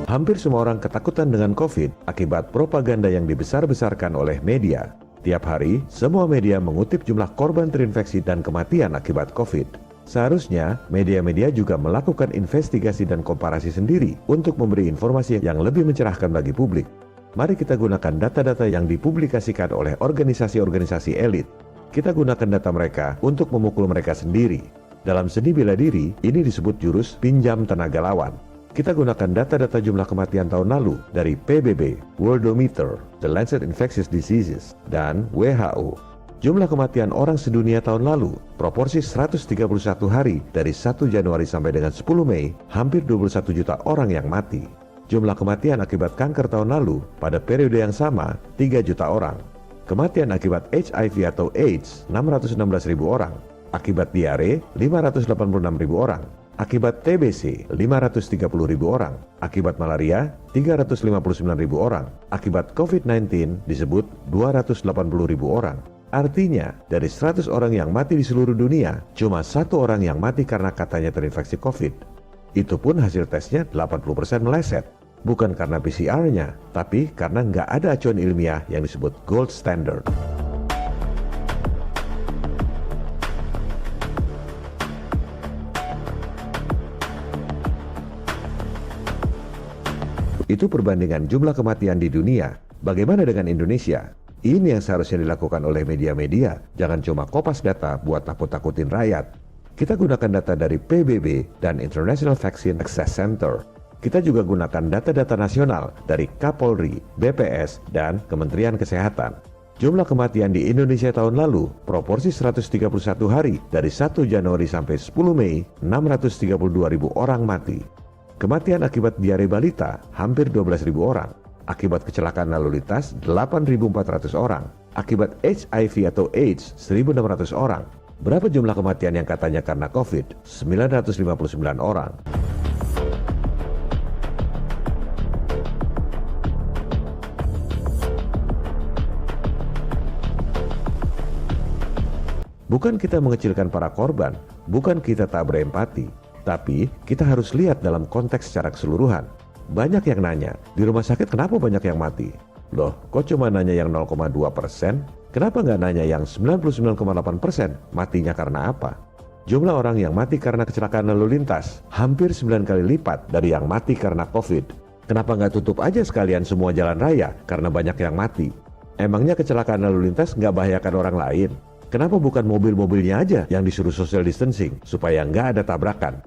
Hampir semua orang ketakutan dengan COVID akibat propaganda yang dibesar-besarkan oleh media. Tiap hari, semua media mengutip jumlah korban terinfeksi dan kematian akibat COVID. Seharusnya, media-media juga melakukan investigasi dan komparasi sendiri untuk memberi informasi yang lebih mencerahkan bagi publik. Mari kita gunakan data-data yang dipublikasikan oleh organisasi-organisasi elit. Kita gunakan data mereka untuk memukul mereka sendiri. Dalam seni bela diri, ini disebut jurus pinjam tenaga lawan. Kita gunakan data-data jumlah kematian tahun lalu dari PBB, Worldometer, The Lancet Infectious Diseases, dan WHO. Jumlah kematian orang sedunia tahun lalu, proporsi 131 hari dari 1 Januari sampai dengan 10 Mei, hampir 21 juta orang yang mati. Jumlah kematian akibat kanker tahun lalu, pada periode yang sama, 3 juta orang. Kematian akibat HIV atau AIDS, 616.000 orang. Akibat diare, 586.000 orang. Akibat TBC, 530.000 orang. Akibat malaria, 359.000 orang. Akibat COVID-19 disebut 280.000 orang. Artinya, dari 100 orang yang mati di seluruh dunia, cuma 1 orang yang mati karena katanya terinfeksi COVID. Itu pun hasil tesnya 80% meleset. Bukan karena PCR-nya, tapi karena nggak ada acuan ilmiah yang disebut gold standard. Itu perbandingan jumlah kematian di dunia. Bagaimana dengan Indonesia? Ini yang seharusnya dilakukan oleh media-media. Jangan cuma kopas data buat takut-takutin rakyat. Kita gunakan data dari PBB dan International Vaccine Access Center. Kita juga gunakan data-data nasional dari Kapolri, BPS, dan Kementerian Kesehatan. Jumlah kematian di Indonesia tahun lalu, proporsi 131 hari dari 1 Januari sampai 10 Mei, 632.000 orang mati. Kematian akibat diare balita hampir 12.000 orang. Akibat kecelakaan lalu lintas 8.400 orang. Akibat HIV atau AIDS 1.600 orang. Berapa jumlah kematian yang katanya karena COVID? 959 orang. Bukan kita mengecilkan para korban, bukan kita tak berempati. Tapi, kita harus lihat dalam konteks secara keseluruhan. Banyak yang nanya, di rumah sakit kenapa banyak yang mati? Loh, kok cuma nanya yang 0,2%? Kenapa nggak nanya yang 99,8%? Matinya karena apa? Jumlah orang yang mati karena kecelakaan lalu lintas, hampir 9 kali lipat dari yang mati karena COVID. Kenapa nggak tutup aja sekalian semua jalan raya karena banyak yang mati? Emangnya kecelakaan lalu lintas nggak bahayakan orang lain? Kenapa bukan mobil-mobilnya aja yang disuruh social distancing supaya nggak ada tabrakan?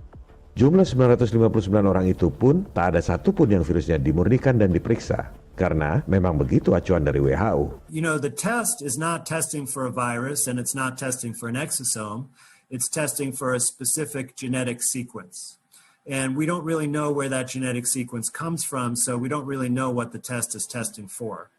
Jumlah 959 orang itu pun tak ada satupun yang virusnya dimurnikan dan diperiksa. Karena memang begitu acuan dari WHO. You know, the test is not testing for a virus and it's not testing for an exosome. It's testing for a specific genetic sequence. And we don't really know where that genetic sequence comes from, so we don't really know what the test is testing for.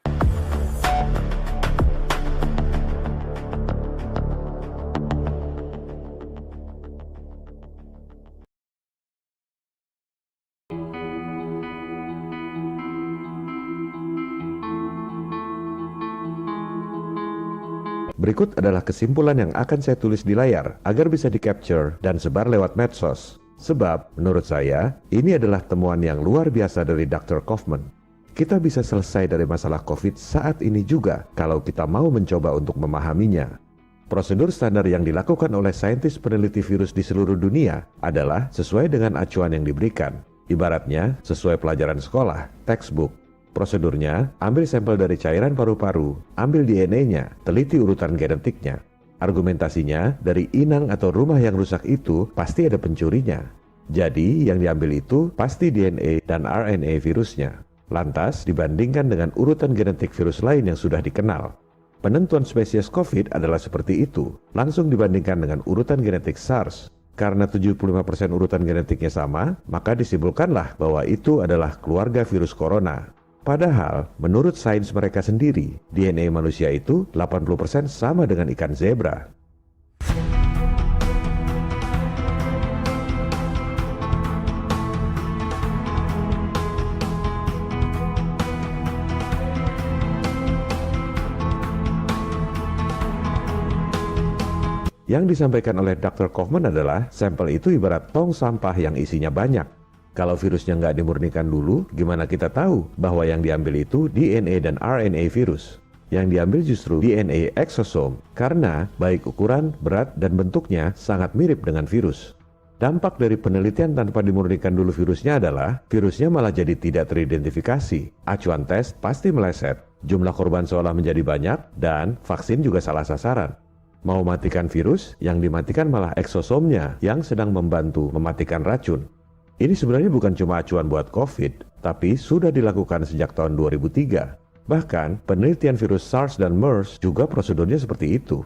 Berikut adalah kesimpulan yang akan saya tulis di layar agar bisa di-capture dan sebar lewat medsos. Sebab, menurut saya, ini adalah temuan yang luar biasa dari Dr. Kaufman. Kita bisa selesai dari masalah COVID saat ini juga kalau kita mau mencoba untuk memahaminya. Prosedur standar yang dilakukan oleh saintis peneliti virus di seluruh dunia adalah sesuai dengan acuan yang diberikan. Ibaratnya, sesuai pelajaran sekolah, textbook. Prosedurnya, ambil sampel dari cairan paru-paru, ambil DNA-nya, teliti urutan genetiknya. Argumentasinya, dari inang atau rumah yang rusak itu pasti ada pencurinya. Jadi, yang diambil itu pasti DNA dan RNA virusnya. Lantas, dibandingkan dengan urutan genetik virus lain yang sudah dikenal. Penentuan spesies COVID adalah seperti itu, langsung dibandingkan dengan urutan genetik SARS. Karena 75% urutan genetiknya sama, maka disimpulkanlah bahwa itu adalah keluarga virus corona. Padahal, menurut sains mereka sendiri, DNA manusia itu 80% sama dengan ikan zebra. Yang disampaikan oleh Dr. Kaufman adalah sampel itu ibarat tong sampah yang isinya banyak. Kalau virusnya nggak dimurnikan dulu, gimana kita tahu bahwa yang diambil itu DNA dan RNA virus? Yang diambil justru DNA eksosom, karena baik ukuran, berat, dan bentuknya sangat mirip dengan virus. Dampak dari penelitian tanpa dimurnikan dulu virusnya adalah, virusnya malah jadi tidak teridentifikasi, acuan tes pasti meleset, jumlah korban seolah menjadi banyak, dan vaksin juga salah sasaran. Mau matikan virus, yang dimatikan malah eksosomnya yang sedang membantu mematikan racun. Ini sebenarnya bukan cuma acuan buat COVID, tapi sudah dilakukan sejak tahun 2003. Bahkan, penelitian virus SARS dan MERS juga prosedurnya seperti itu.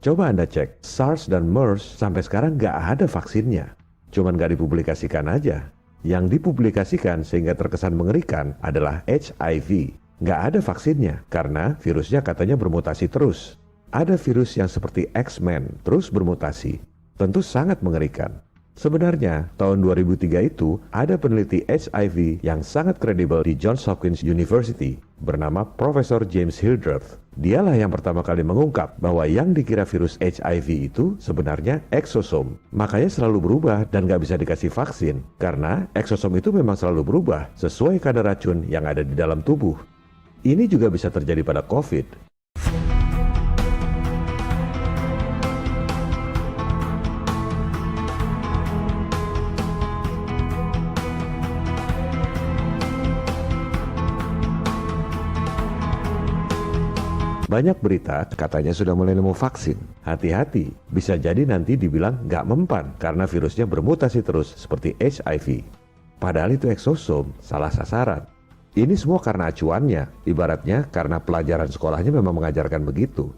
Coba Anda cek, SARS dan MERS sampai sekarang nggak ada vaksinnya. Cuman nggak dipublikasikan aja. Yang dipublikasikan sehingga terkesan mengerikan adalah HIV. Nggak ada vaksinnya, karena virusnya katanya bermutasi terus. Ada virus yang seperti X-Men terus bermutasi. Tentu sangat mengerikan. Sebenarnya, tahun 2003 itu ada peneliti HIV yang sangat kredibel di Johns Hopkins University bernama Profesor James Hildreth. Dialah yang pertama kali mengungkap bahwa yang dikira virus HIV itu sebenarnya eksosom. Makanya selalu berubah dan gak bisa dikasih vaksin. Karena eksosom itu memang selalu berubah sesuai kadar racun yang ada di dalam tubuh. Ini juga bisa terjadi pada COVID. Banyak berita katanya sudah mulai nemu vaksin. Hati-hati, bisa jadi nanti dibilang nggak mempan karena virusnya bermutasi terus seperti HIV. Padahal itu eksosom, salah sasaran. Ini semua karena acuannya, ibaratnya karena pelajaran sekolahnya memang mengajarkan begitu.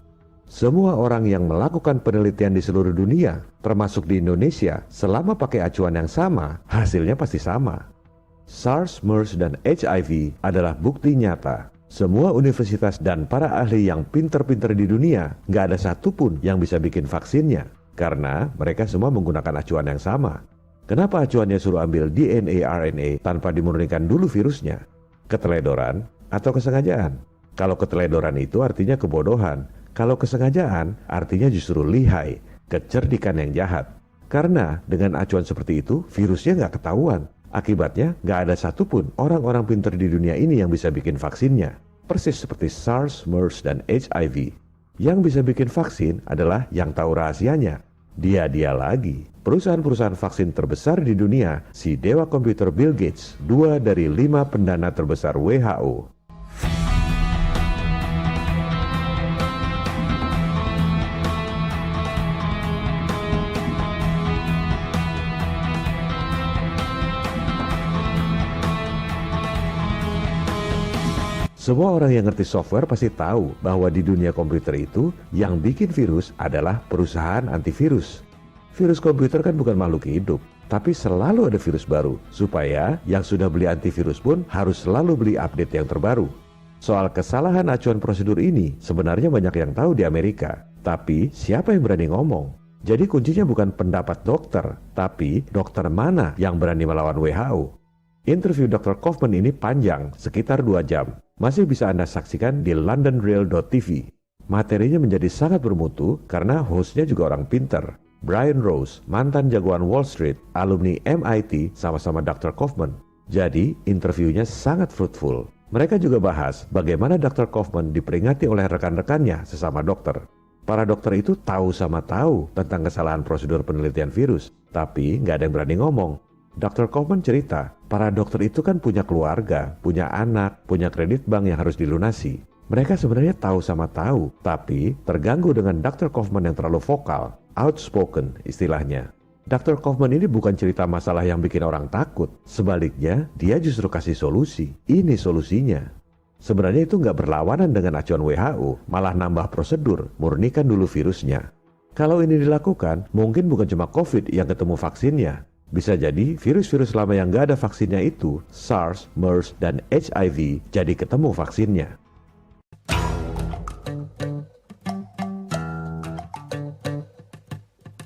Semua orang yang melakukan penelitian di seluruh dunia, termasuk di Indonesia, selama pakai acuan yang sama, hasilnya pasti sama. SARS, MERS, dan HIV adalah bukti nyata. Semua universitas dan para ahli yang pinter-pinter di dunia, nggak ada satupun yang bisa bikin vaksinnya. Karena mereka semua menggunakan acuan yang sama. Kenapa acuannya suruh ambil DNA RNA tanpa dimurnikan dulu virusnya? Keteledoran atau kesengajaan? Kalau keteledoran itu artinya kebodohan. Kalau kesengajaan artinya justru lihai, kecerdikan yang jahat. Karena dengan acuan seperti itu, virusnya nggak ketahuan. Akibatnya, nggak ada satupun orang-orang pintar di dunia ini yang bisa bikin vaksinnya. Persis seperti SARS, MERS, dan HIV. Yang bisa bikin vaksin adalah yang tahu rahasianya. Dia lagi. Perusahaan-perusahaan vaksin terbesar di dunia, si dewa komputer Bill Gates, 2 dari 5 pendana terbesar WHO. Semua orang yang ngerti software pasti tahu bahwa di dunia komputer itu yang bikin virus adalah perusahaan antivirus. Virus komputer kan bukan makhluk hidup, tapi selalu ada virus baru, supaya yang sudah beli antivirus pun harus selalu beli update yang terbaru. Soal kesalahan acuan prosedur ini sebenarnya banyak yang tahu di Amerika, tapi siapa yang berani ngomong? Jadi kuncinya bukan pendapat dokter, tapi dokter mana yang berani melawan WHO. Interview Dr. Kaufman ini panjang, sekitar 2 jam. Masih bisa Anda saksikan di londonreal.tv. Materinya menjadi sangat bermutu karena hostnya juga orang pinter. Brian Rose, mantan jagoan Wall Street, alumni MIT, sama-sama Dr. Kaufman. Jadi, interviewnya sangat fruitful. Mereka juga bahas bagaimana Dr. Kaufman diperingati oleh rekan-rekannya sesama dokter. Para dokter itu tahu sama tahu tentang kesalahan prosedur penelitian virus, tapi nggak ada yang berani ngomong. Dr. Kaufman cerita, para dokter itu kan punya keluarga, punya anak, punya kredit bank yang harus dilunasi. Mereka sebenarnya tahu sama tahu, tapi terganggu dengan Dr. Kaufman yang terlalu vokal, outspoken istilahnya. Dr. Kaufman ini bukan cerita masalah yang bikin orang takut. Sebaliknya, dia justru kasih solusi. Ini solusinya. Sebenarnya itu nggak berlawanan dengan acuan WHO, malah nambah prosedur, murnikan dulu virusnya. Kalau ini dilakukan, mungkin bukan cuma COVID yang ketemu vaksinnya. Bisa jadi virus-virus lama yang nggak ada vaksinnya itu, SARS, MERS, dan HIV, jadi ketemu vaksinnya.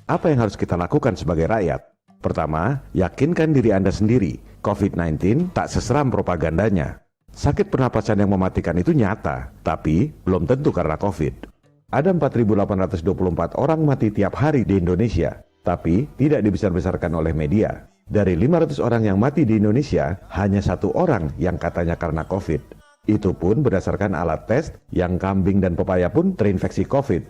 Apa yang harus kita lakukan sebagai rakyat? Pertama, yakinkan diri Anda sendiri, COVID-19 tak seseram propagandanya. Sakit pernapasan yang mematikan itu nyata, tapi belum tentu karena COVID. Ada 4.824 orang mati tiap hari di Indonesia, tapi tidak dibesar-besarkan oleh media. Dari 500 orang yang mati di Indonesia, hanya 1 orang yang katanya karena COVID. Itu pun berdasarkan alat tes yang kambing dan pepaya pun terinfeksi COVID.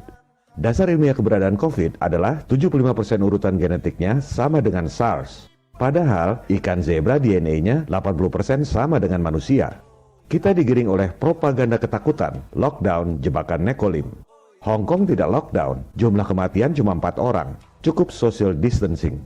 Dasar ilmiah keberadaan COVID adalah 75% urutan genetiknya sama dengan SARS. Padahal ikan zebra DNA-nya 80% sama dengan manusia. Kita digiring oleh propaganda ketakutan, lockdown, jebakan Nekolim. Hong Kong tidak lockdown, jumlah kematian cuma 4 orang, cukup social distancing.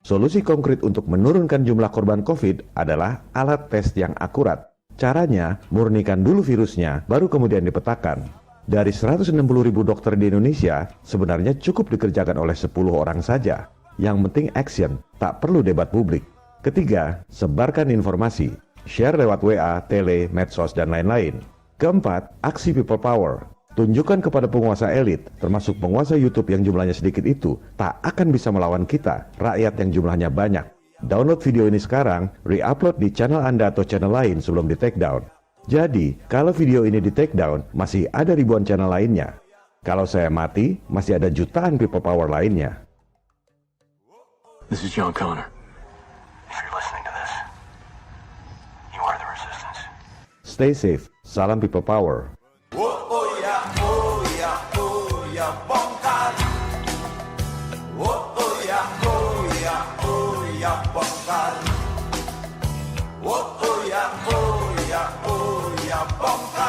Solusi konkret untuk menurunkan jumlah korban COVID adalah alat tes yang akurat. Caranya, murnikan dulu virusnya, baru kemudian dipetakan. Dari 160.000 dokter di Indonesia, sebenarnya cukup dikerjakan oleh 10 orang saja. Yang penting action, tak perlu debat publik. Ketiga, sebarkan informasi. Share lewat WA, tele, medsos, dan lain-lain. Keempat, aksi people power. Tunjukkan kepada penguasa elit, termasuk penguasa YouTube yang jumlahnya sedikit itu, tak akan bisa melawan kita, rakyat yang jumlahnya banyak. Download video ini sekarang, re-upload di channel Anda atau channel lain sebelum di take down. Jadi, kalau video ini di take down, masih ada ribuan channel lainnya. Kalau saya mati, masih ada jutaan people power lainnya. This is John Connor. If you're listening to this, you are the resistance. Stay safe. Salam people power. Bongkar. Bongkar.